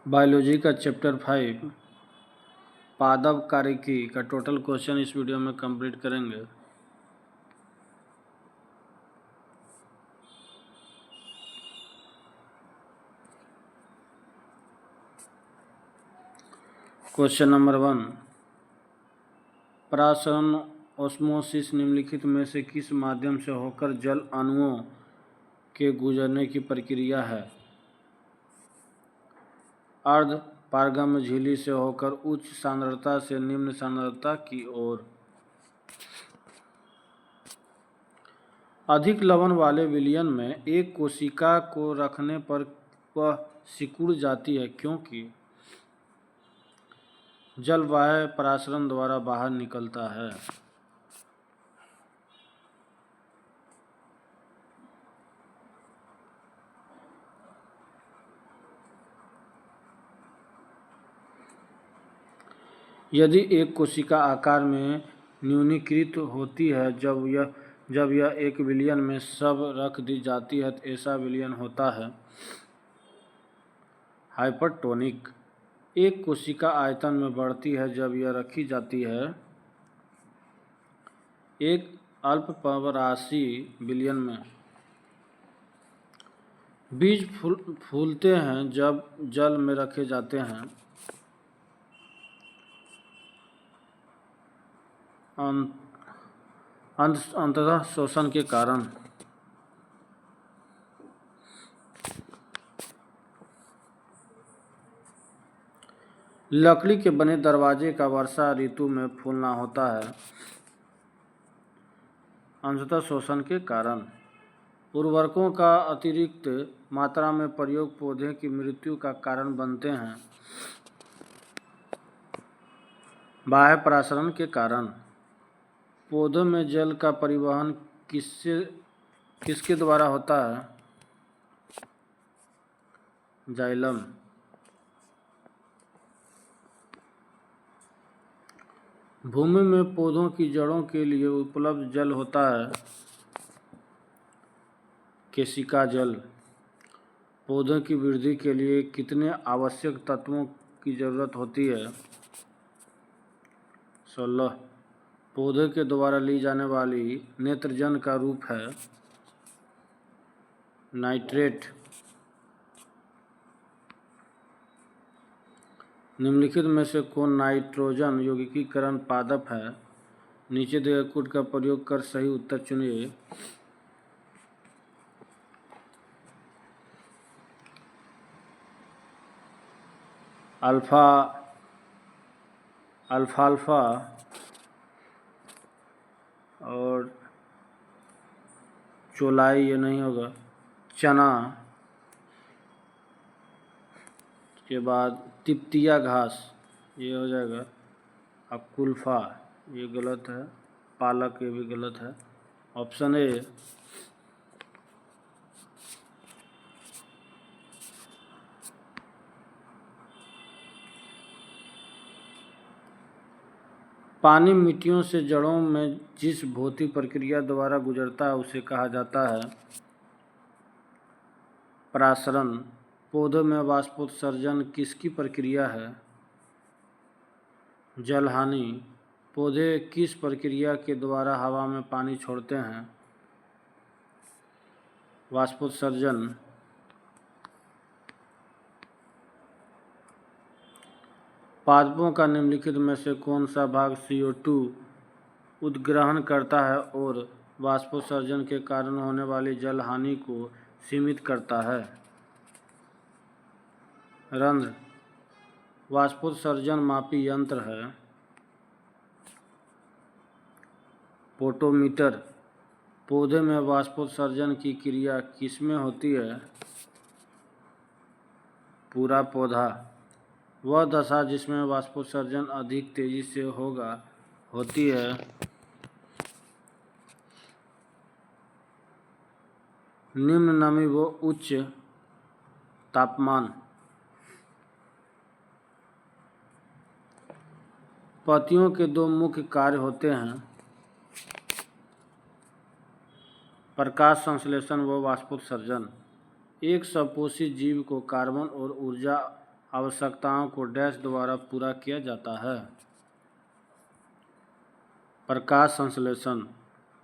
Biology का chapter 5 पादप कार्यकी का टोटल क्वेश्चन इस वीडियो में कंप्लीट करेंगे। क्वेश्चन नंबर 1, परासरण ऑस्मोसिस निम्नलिखित में से किस माध्यम से होकर जल अणुओं के गुजरने की प्रक्रिया है? अर्ध पारगम्य झिल्ली से होकर उच्च सांद्रता से निम्न सांद्रता की ओर। अधिक लवण वाले विलयन में एक कोशिका को रखने पर वह सिकुड़ जाती है क्योंकि जल बाह्य परासरण द्वारा बाहर निकलता है। यदि एक कोशिका आकार में न्यूनीकृत होती है जब यह एक विलयन में सब रख दी जाती है तो ऐसा विलयन होता है हाइपरटोनिक। एक कोशिका आयतन में बढ़ती है जब यह रखी जाती है एक अल्पप्रवासी विलयन में। बीज फूलते हैं जब जल में रखे जाते हैं अंततः शोषण के कारण। लकड़ी के बने दरवाजे का वर्षा ऋतु में फूलना होता है अंततः शोषण के कारण। उर्वरकों का अतिरिक्त मात्रा में प्रयोग पौधे की मृत्यु का कारण बनते हैं बाह्य परासरण के कारण। पौधों में जल का परिवहन किसके द्वारा होता है? जाइलम। भूमि में पौधों की जड़ों के लिए उपलब्ध जल होता है केशिका जल। पौधों की वृद्धि के लिए कितने आवश्यक तत्वों की जरूरत होती है? 16। पौधे के द्वारा ली जाने वाली नेत्रजन का रूप है नाइट्रेट। निम्नलिखित में से कौन नाइट्रोजन यौगिकीकरण पादप है? नीचे दिए कोड का प्रयोग कर सही उत्तर चुनिए। अल्फाल्फा और चोलाई ये नहीं होगा। चना के बाद तिप्तिया घास ये हो जाएगा। अकुल्फा ये गलत है। पालक ये भी गलत है। Option A. पानी मिट्टियों से जड़ों में जिस भौतिक प्रक्रिया द्वारा गुजरता है उसे कहा जाता है परासरण। पौधों में वाष्पोत्सर्जन किसकी प्रक्रिया है? जलहानि। पौधे किस प्रक्रिया के द्वारा हवा में पानी छोड़ते हैं? वाष्पोत्सर्जन। पादपों का निम्नलिखित में से कौन सा भाग CO2 उद्ग्रहण करता है और वाष्पोत्सर्जन के कारण होने वाली जल हानि को सीमित करता है? रंध्र वाष्पोत्सर्जन मापी यंत्र है पोटोमीटर। पौधे में वाष्पोत्सर्जन की क्रिया किसमें होती है? पूरा पौधा। वह दशा जिसमें वाष्पोत्सर्जन अधिक तेजी से होती है निम्न नमी व उच्च तापमान। पत्तियों के दो मुख्य कार्य होते हैं प्रकाश संश्लेषण व वाष्पोत्सर्जन। एक सपोषी जीव को कार्बन और ऊर्जा आवश्यकताओं को डैश द्वारा पूरा किया जाता है। प्रकाश संश्लेषण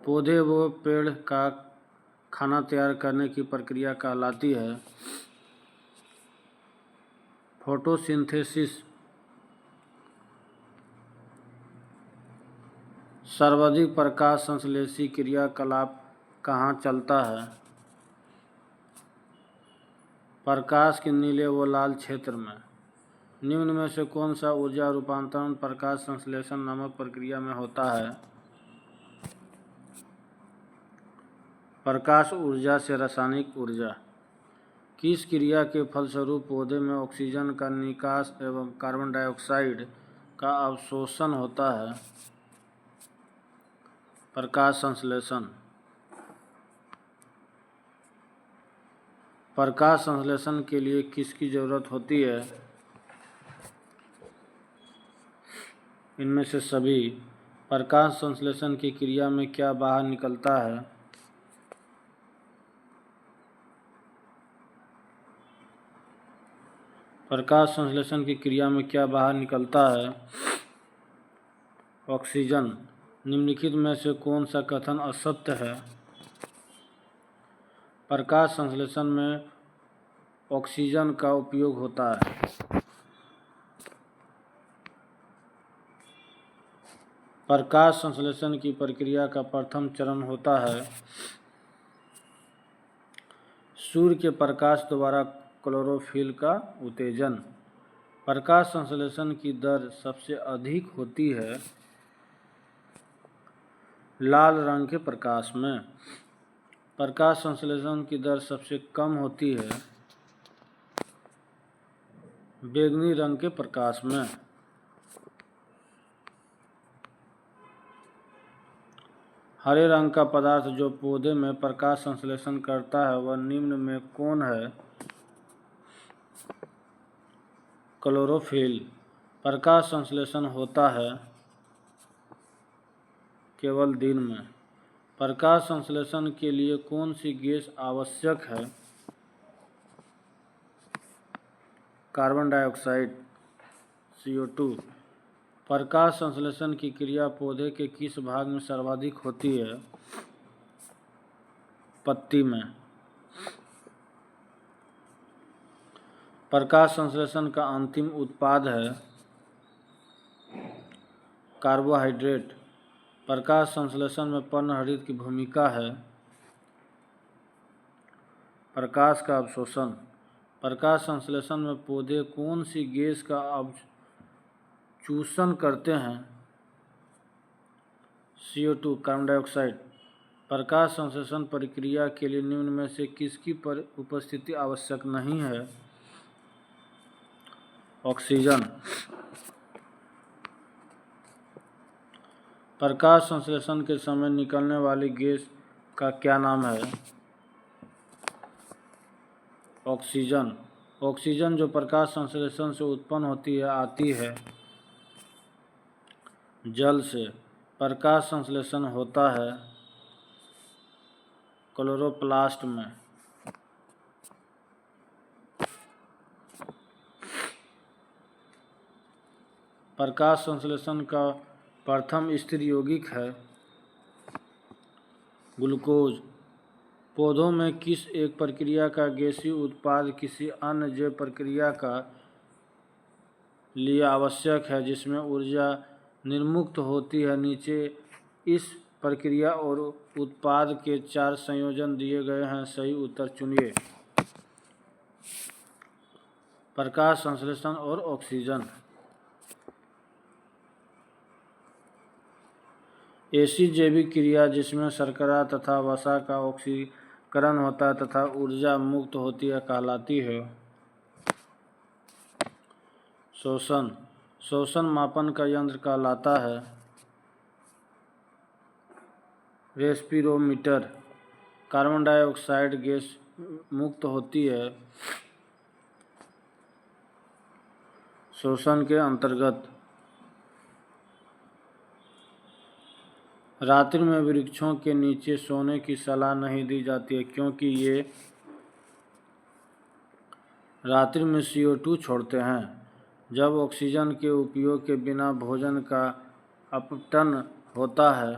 पौधे व पेड़ का खाना तैयार करने की प्रक्रिया कहलाती है। फोटोसिंथेसिस सर्वाधिक प्रकाश संश्लेषी क्रियाकलाप कहाँ चलता है? प्रकाश के नीले व लाल क्षेत्र में। निम्न में से कौन सा ऊर्जा रूपांतरण प्रकाश संश्लेषण नामक प्रक्रिया में होता है? प्रकाश ऊर्जा से रासायनिक ऊर्जा। किस क्रिया के फलस्वरूप पौधे में ऑक्सीजन का निकास एवं कार्बन डाइऑक्साइड का अवशोषण होता है? प्रकाश संश्लेषण। प्रकाश संश्लेषण के लिए किसकी जरूरत होती है? इनमें से सभी। प्रकाश संश्लेषण की क्रिया में क्या बाहर निकलता है? प्रकाश संश्लेषण की क्रिया में क्या बाहर निकलता है? ऑक्सीजन। निम्नलिखित में से कौन सा कथन असत्य है? प्रकाश संश्लेषण में ऑक्सीजन का उपयोग होता है। प्रकाश संश्लेषण की प्रक्रिया का प्रथम चरण होता है सूर्य के प्रकाश द्वारा क्लोरोफिल का उत्तेजन। प्रकाश संश्लेषण की दर सबसे अधिक होती है लाल रंग के प्रकाश में। प्रकाश संश्लेषण की दर सबसे कम होती है बैंगनी रंग के प्रकाश में। हरे रंग का पदार्थ जो पौधे में प्रकाश संश्लेषण करता है वह निम्न में कौन है? क्लोरोफिल। प्रकाश संश्लेषण होता है केवल दिन में। प्रकाश संश्लेषण के लिए कौन सी गैस आवश्यक है? Carbon dioxide CO2। प्रकाश संश्लेषण की क्रिया पौधे के किस भाग में सर्वाधिक होती है? पत्ती में। प्रकाश संश्लेषण का अंतिम उत्पाद है कार्बोहाइड्रेट। प्रकाश संश्लेषण में पर्णहरित की भूमिका है प्रकाश का अवशोषण। प्रकाश संश्लेषण में पौधे कौन सी गैस का अवशोषण करते हैं? CO2 carbon dioxide. प्रकाश संश्लेषण प्रक्रिया के लिए निम्न में से किसकी उपस्थिति आवश्यक नहीं है? ऑक्सीजन। प्रकाश संश्लेषण के समय निकलने वाली गैस का क्या नाम है? ऑक्सीजन। ऑक्सीजन जो प्रकाश संश्लेषण से उत्पन्न होती है आती है जल से। प्रकाश संश्लेषण होता है क्लोरोप्लास्ट में। प्रकाश संश्लेषण का प्रथम स्थिर यौगिक है ग्लूकोज। पौधों में किस एक प्रक्रिया का गैसीय उत्पाद किसी अन्य जैव प्रक्रिया का लिए आवश्यक है जिसमें ऊर्जा निर्मुक्त होती है? नीचे इस प्रक्रिया और उत्पाद के 4 संयोजन दिए गए हैं, सही उत्तर चुनिए। प्रकाश संश्लेषण और ऑक्सीजन। ऐसी जैविक क्रिया जिसमें शर्करा तथा वसा का ऑक्सीकरण होता है तथा ऊर्जा मुक्त होती है कहलाती है शोषण। शोषण मापन का यंत्र कहलाता है रेस्पिरोमीटर। कार्बन डाइऑक्साइड गैस मुक्त होती है शोषण के अंतर्गत। रात्रि में वृक्षों के नीचे सोने की सलाह नहीं दी जाती है क्योंकि ये रात्रि में CO2 छोड़ते हैं। जब ऑक्सीजन के उपयोग के बिना भोजन का अपघटन होता है,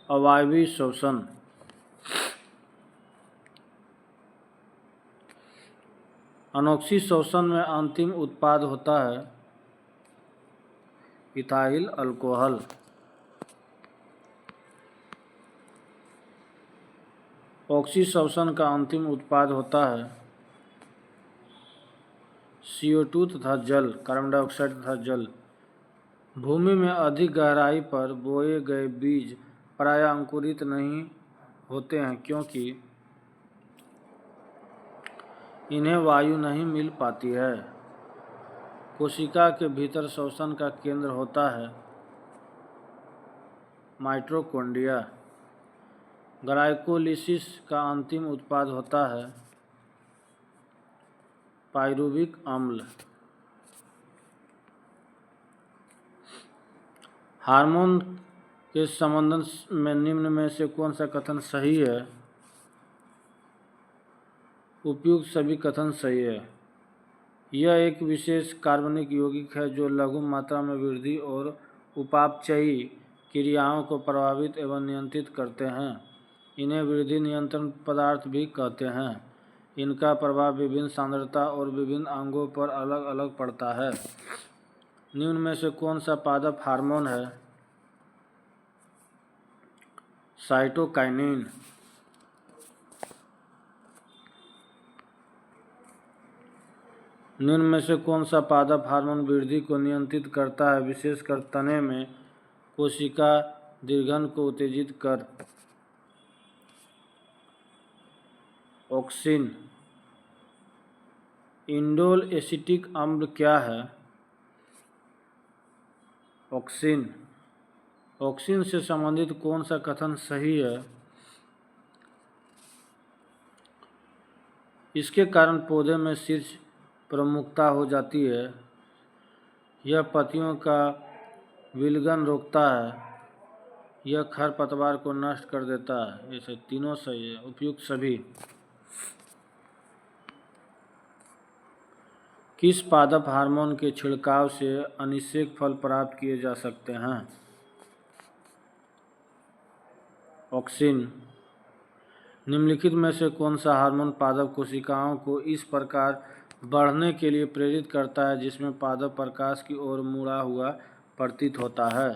अवायवीय श्वसन। अनोक्सी श्वसन में अंतिम उत्पाद होता है इथाइल अल्कोहल। ऑक्सी श्वसन का अंतिम उत्पाद होता है CO2 तथा जल, कार्बन डाइऑक्साइड तथा जल। भूमि में अधिक गहराई पर बोए गए बीज प्रायः अंकुरित नहीं होते हैं क्योंकि इन्हें वायु नहीं मिल पाती है। कोशिका के भीतर श्वसन का केंद्र होता है माइटोकॉन्ड्रिया। ग्लाइकोलिसिस का अंतिम उत्पाद होता है पाइरुविक अम्ल। हार्मोन के संबंध में निम्न में से कौन सा कथन सही है? उपयुक्त सभी कथन सही है। यह एक विशेष कार्बनिक यौगिक है जो लघु मात्रा में वृद्धि और उपापचयी क्रियाओं को प्रभावित एवं नियंत्रित करते हैं। इन्हें वृद्धि नियंत्रण पदार्थ भी कहते हैं। इनका प्रभाव विभिन्न सांद्रता और विभिन्न अंगों पर अलग अलग पड़ता है। निम्न में से कौन सा पादप हार्मोन है? साइटोकाइनिन। निम्न में से कौन सा पादप हार्मोन वृद्धि को नियंत्रित करता है, विशेषकर तने में कोशिका दीर्घन को उत्तेजित कर? ऑक्सिन। इंडोल एसिटिक अम्ल क्या है? ऑक्सिन। ऑक्सिन से संबंधित कौन सा कथन सही है? इसके कारण पौधे में शीर्ष प्रमुखता हो जाती है। यह पत्तियों का विलयन रोकता है। यह खरपतवार को नष्ट कर देता है। ऐसे तीनों सही है। उपयुक्त सभी। किस पादप हार्मोन के छिड़काव से अनिषेक फल प्राप्त किए जा सकते हैं? ऑक्सिन। निम्नलिखित में से कौन सा हार्मोन पादप कोशिकाओं को इस प्रकार बढ़ने के लिए प्रेरित करता है जिसमें पादप प्रकाश की ओर मुड़ा हुआ प्रतीत होता है?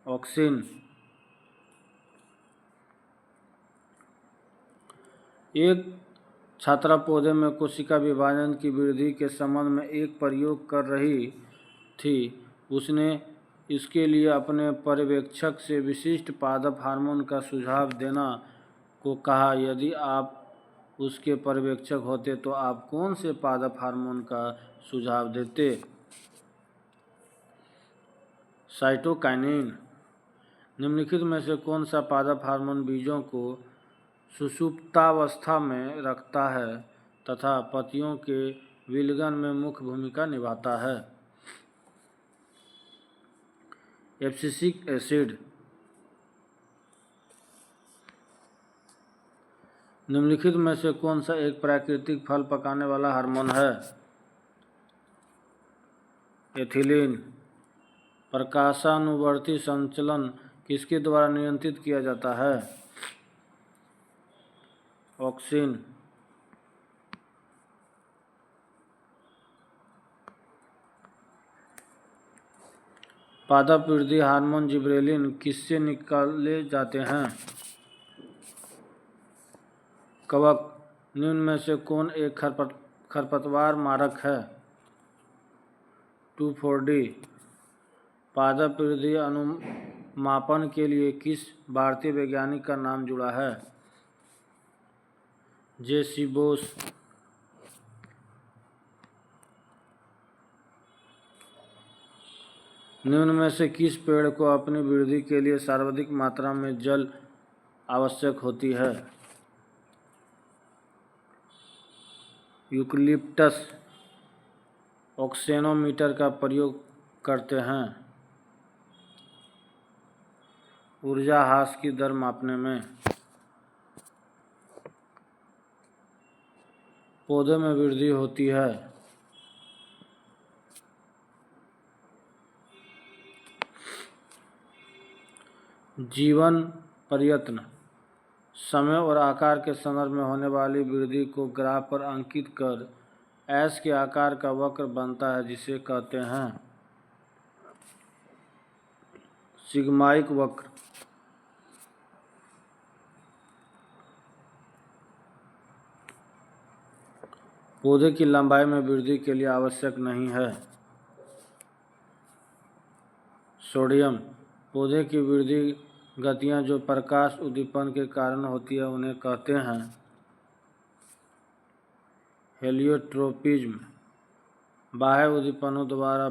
ऑक्सिन। एक छात्रा पौधे में कोशिका विभाजन की वृद्धि के संबंध में एक प्रयोग कर रही थी। उसने इसके लिए अपने पर्यवेक्षक से विशिष्ट पादप हार्मोन का सुझाव देना को कहा। यदि आप उसके पर्यवेक्षक होते तो आप कौन से पादप हार्मोन का सुझाव देते? साइटोकाइनिन। निम्नलिखित में से कौन सा पादप हार्मोन बीजों को सुषुप्तावस्था में रखता है तथा पत्तियों के विलयन में मुख्य भूमिका निभाता है? Abscisic acid. निम्नलिखित में से कौन सा एक प्राकृतिक फल पकाने वाला हार्मोन है? एथिलीन। प्रकाशानुवर्ती संचलन किसके द्वारा नियंत्रित किया जाता है? ऑक्सिन। पादप वृद्धि हार्मोन जिबरेलिन किससे निकाले जाते हैं? कवक। निम्न में से कौन एक खरपतवार मारक है? 2,4-D। पादप वृद्धि अनुमापन के लिए किस भारतीय वैज्ञानिक का नाम जुड़ा है? J.C. बोस। निम्न में से किस पेड़ को अपनी वृद्धि के लिए सर्वाधिक मात्रा में जल आवश्यक होती है? यूकलिप्टस। ऑक्सेनोमीटर का प्रयोग करते हैं। ऊर्जा ह्रास की दर मापने में। पौधे में वृद्धि होती है। जीवन प्रयत्न समय और आकार के संदर्भ में होने वाली वृद्धि को ग्राफ पर अंकित कर एस के आकार का वक्र बनता है, जिसे कहते हैं सिग्माइक वक्र। पौधे की लंबाई में वृद्धि के लिए आवश्यक नहीं है। सोडियम पौधे की वृद्धि गतियाँ जो प्रकाश उद्दीपन के कारण होती है उन्हें कहते हैं हेलियोट्रोपिज्म। बाह्य उद्दीपनों द्वारा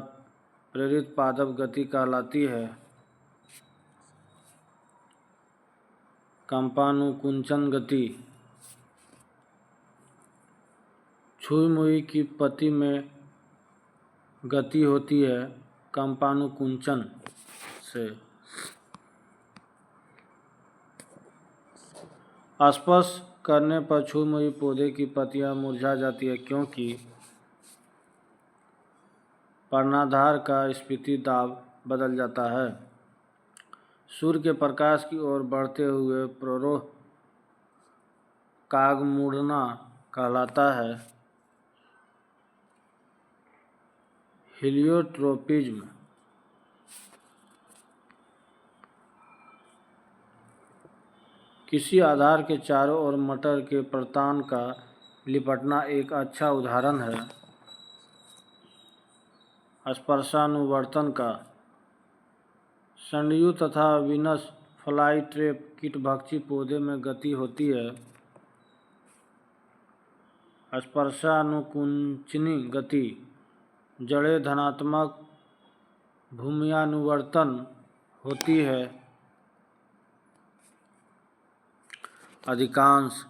प्रेरित पादप गति कहलाती है कंपानुकुंचन गति। छुई मुई की पत्ती में गति होती है कंपानुकुंचन से। स्पर्श करने पर छुई मुई पौधे की पत्तियां मुरझा जाती है क्योंकि पर्णाधार का स्फीति दाब बदल जाता है। सूर्य के प्रकाश की ओर बढ़ते हुए प्ररोह काग मुड़ना कहलाता है हेलियोट्रोपिज्म। किसी आधार के चारों ओर मटर के प्रतान का लिपटना एक अच्छा उदाहरण है स्पर्शानुवर्तन का। संडयू तथा वीनस फ्लाई ट्रैप कीटभक्षी पौधे में गति होती है स्पर्शानुकुंचनी गति। जड़ें धनात्मक भूम्यानुवर्तन होती है अधिकांश।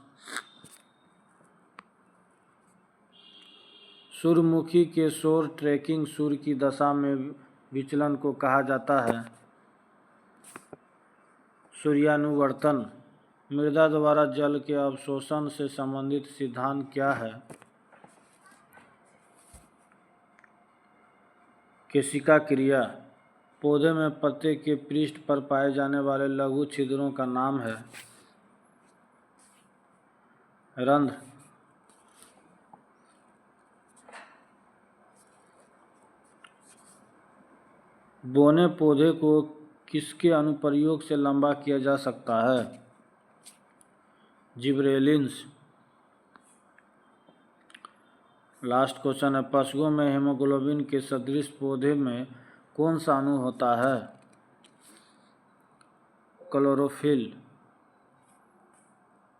सूर्यमुखी के सौर ट्रैकिंग सूर्य की दशा में विचलन को कहा जाता है सूर्यानुवर्तन। मृदा द्वारा जल के अवशोषण से संबंधित सिद्धांत क्या है? केशिका क्रिया पौधे में पत्ते के पृष्ठ पर पाए जाने वाले लघु छिद्रों का नाम है रंध्र। बोने पौधे को किसके अनुप्रयोग से लंबा किया जा सकता है? जिब्रेलिन्स। लास्ट क्वेश्चन है, पशुओं में हेमोग्लोबिन के सदृश पौधे में कौन सा अणु होता है? क्लोरोफिल।